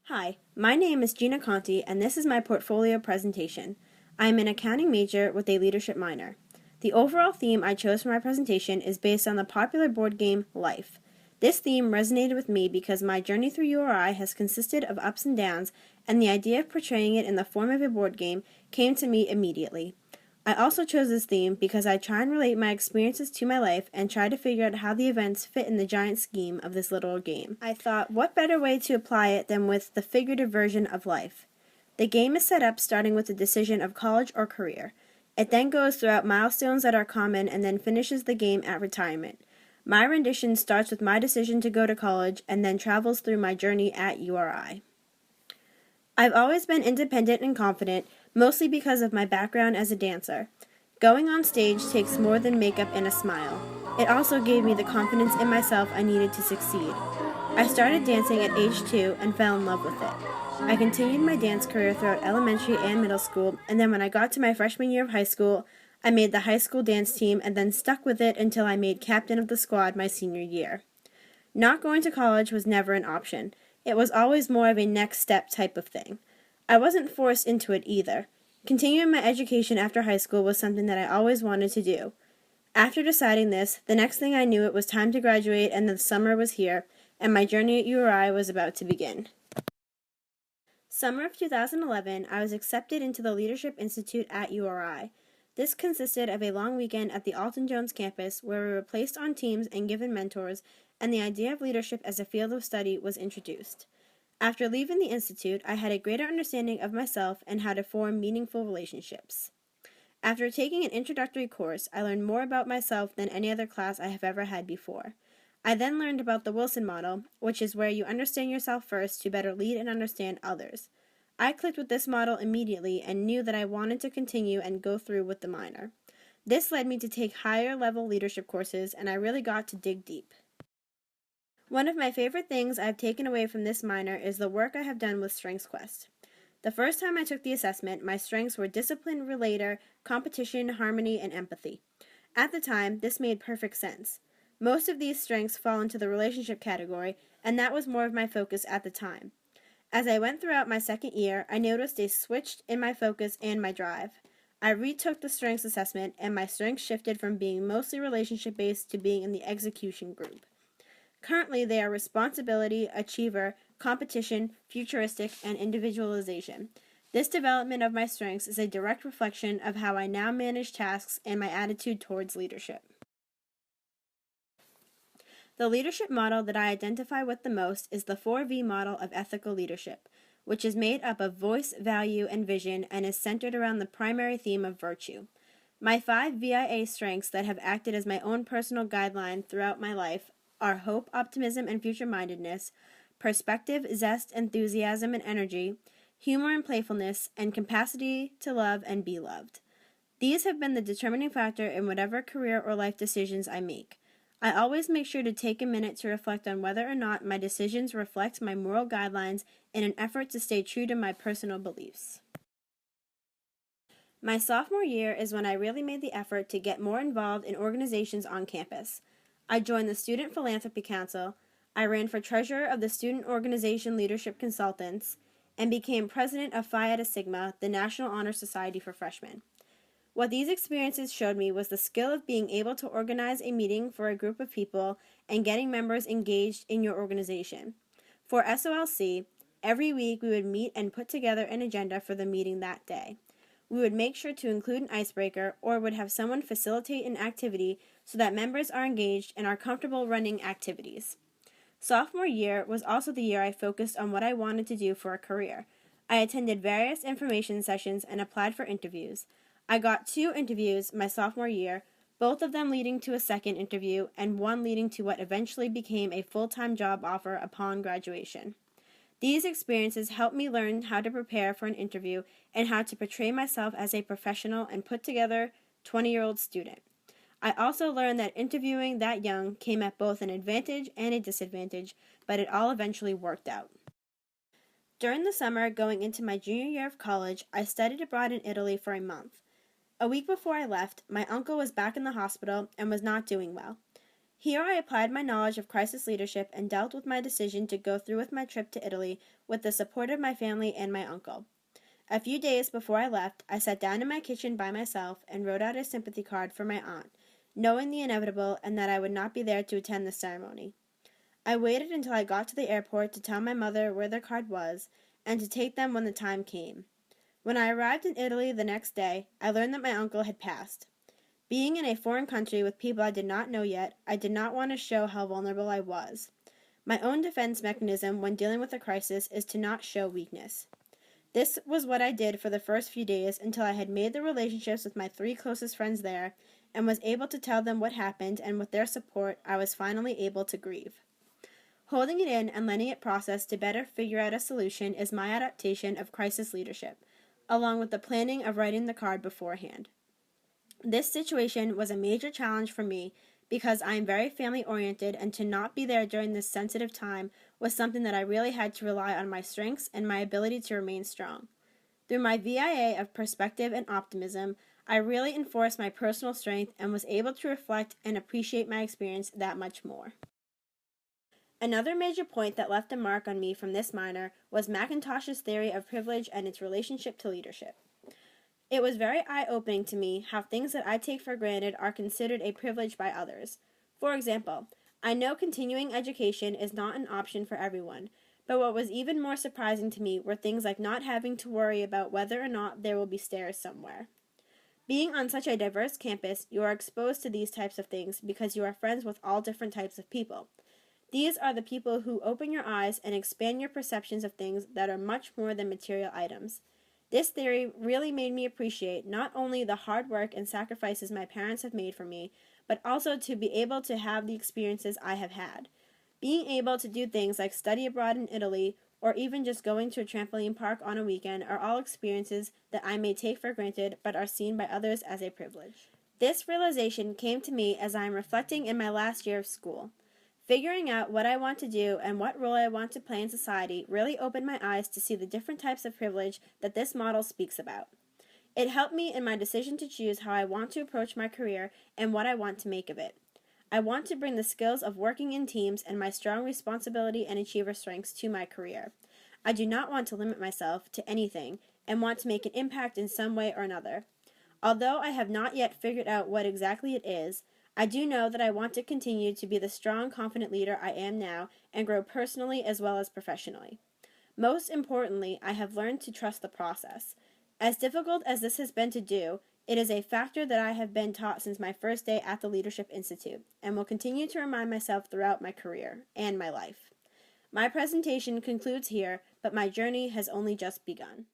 Hi, my name is Gina Conti, and this is my portfolio presentation. I am an accounting major with a leadership minor. The overall theme I chose for my presentation is based on the popular board game Life. This theme resonated with me because my journey through URI has consisted of ups and downs, and the idea of portraying it in the form of a board game came to me immediately. I also chose this theme because I try and relate my experiences to my life and try to figure out how the events fit in the giant scheme of this little game. I thought, what better way to apply it than with the figurative version of life? The game is set up starting with the decision of college or career. It then goes throughout milestones that are common and then finishes the game at retirement. My rendition starts with my decision to go to college and then travels through my journey at URI. I've always been independent and confident, mostly because of my background as a dancer. Going on stage takes more than makeup and a smile. It also gave me the confidence in myself I needed to succeed. I started dancing at age 2 and fell in love with it. I continued my dance career throughout elementary and middle school, and then when I got to my freshman year of high school, I made the high school dance team and then stuck with it until I made captain of the squad my senior year. Not going to college was never an option. It was always more of a next step type of thing. I wasn't forced into it either. Continuing my education after high school was something that I always wanted to do. After deciding this, the next thing I knew it was time to graduate and the summer was here, and my journey at URI was about to begin. Summer of 2011, I was accepted into the Leadership Institute at URI. This consisted of a long weekend at the Alton Jones campus where we were placed on teams and given mentors, and the idea of leadership as a field of study was introduced. After leaving the Institute, I had a greater understanding of myself and how to form meaningful relationships. After taking an introductory course, I learned more about myself than any other class I have ever had before. I then learned about the Wilson model, which is where you understand yourself first to better lead and understand others. I clicked with this model immediately and knew that I wanted to continue and go through with the minor. This led me to take higher level leadership courses, and I really got to dig deep. One of my favorite things I've taken away from this minor is the work I have done with Strengths Quest. The first time I took the assessment, my strengths were discipline, relator, competition, harmony, and empathy. At the time, this made perfect sense. Most of these strengths fall into the relationship category, and that was more of my focus at the time. As I went throughout my second year, I noticed a switch in my focus and my drive. I retook the strengths assessment, and my strengths shifted from being mostly relationship-based to being in the execution group. Currently, they are responsibility, achiever, competition, futuristic, and individualization. This development of my strengths is a direct reflection of how I now manage tasks and my attitude towards leadership. The leadership model that I identify with the most is the 4V model of ethical leadership, which is made up of voice, value, and vision and is centered around the primary theme of virtue. My 5 VIA strengths that have acted as my own personal guideline throughout my life are hope, optimism, and future-mindedness, perspective, zest, enthusiasm, and energy, humor and playfulness, and capacity to love and be loved. These have been the determining factor in whatever career or life decisions I make. I always make sure to take a minute to reflect on whether or not my decisions reflect my moral guidelines in an effort to stay true to my personal beliefs. My sophomore year is when I really made the effort to get more involved in organizations on campus. I joined the Student Philanthropy Council, I ran for treasurer of the Student Organization Leadership Consultants, and became president of Phi Eta Sigma, the National Honor Society for Freshmen. What these experiences showed me was the skill of being able to organize a meeting for a group of people and getting members engaged in your organization. For SOLC, every week we would meet and put together an agenda for the meeting that day. We would make sure to include an icebreaker or would have someone facilitate an activity so that members are engaged and are comfortable running activities. Sophomore year was also the year I focused on what I wanted to do for a career. I attended various information sessions and applied for interviews. I got 2 interviews my sophomore year, both of them leading to a second interview and one leading to what eventually became a full-time job offer upon graduation. These experiences helped me learn how to prepare for an interview and how to portray myself as a professional and put together 20-year-old student. I also learned that interviewing that young came at both an advantage and a disadvantage, but it all eventually worked out. During the summer going into my junior year of college, I studied abroad in Italy for a month. A week before I left, my uncle was back in the hospital and was not doing well. Here I applied my knowledge of crisis leadership and dealt with my decision to go through with my trip to Italy with the support of my family and my uncle. A few days before I left, I sat down in my kitchen by myself and wrote out a sympathy card for my aunt, knowing the inevitable and that I would not be there to attend the ceremony. I waited until I got to the airport to tell my mother where the card was and to take them when the time came. When I arrived in Italy the next day, I learned that my uncle had passed. Being in a foreign country with people I did not know yet, I did not want to show how vulnerable I was. My own defense mechanism when dealing with a crisis is to not show weakness. This was what I did for the first few days until I had made the relationships with my 3 closest friends there and was able to tell them what happened, and with their support, I was finally able to grieve. Holding it in and letting it process to better figure out a solution is my adaptation of crisis leadership, along with the planning of writing the card beforehand. This situation was a major challenge for me because I am very family-oriented, and to not be there during this sensitive time was something that I really had to rely on my strengths and my ability to remain strong. Through my VIA of perspective and optimism, I really enforced my personal strength and was able to reflect and appreciate my experience that much more. Another major point that left a mark on me from this minor was McIntosh's theory of privilege and its relationship to leadership. It was very eye-opening to me how things that I take for granted are considered a privilege by others. For example, I know continuing education is not an option for everyone, but what was even more surprising to me were things like not having to worry about whether or not there will be stairs somewhere. Being on such a diverse campus, you are exposed to these types of things because you are friends with all different types of people. These are the people who open your eyes and expand your perceptions of things that are much more than material items. This theory really made me appreciate not only the hard work and sacrifices my parents have made for me, but also to be able to have the experiences I have had. Being able to do things like study abroad in Italy, or even just going to a trampoline park on a weekend are all experiences that I may take for granted but are seen by others as a privilege. This realization came to me as I am reflecting in my last year of school. Figuring out what I want to do and what role I want to play in society really opened my eyes to see the different types of privilege that this model speaks about. It helped me in my decision to choose how I want to approach my career and what I want to make of it. I want to bring the skills of working in teams and my strong responsibility and achiever strengths to my career. I do not want to limit myself to anything and want to make an impact in some way or another. Although I have not yet figured out what exactly it is, I do know that I want to continue to be the strong, confident leader I am now and grow personally as well as professionally. Most importantly, I have learned to trust the process. As difficult as this has been to do, it is a factor that I have been taught since my first day at the Leadership Institute and will continue to remind myself throughout my career and my life. My presentation concludes here, but my journey has only just begun.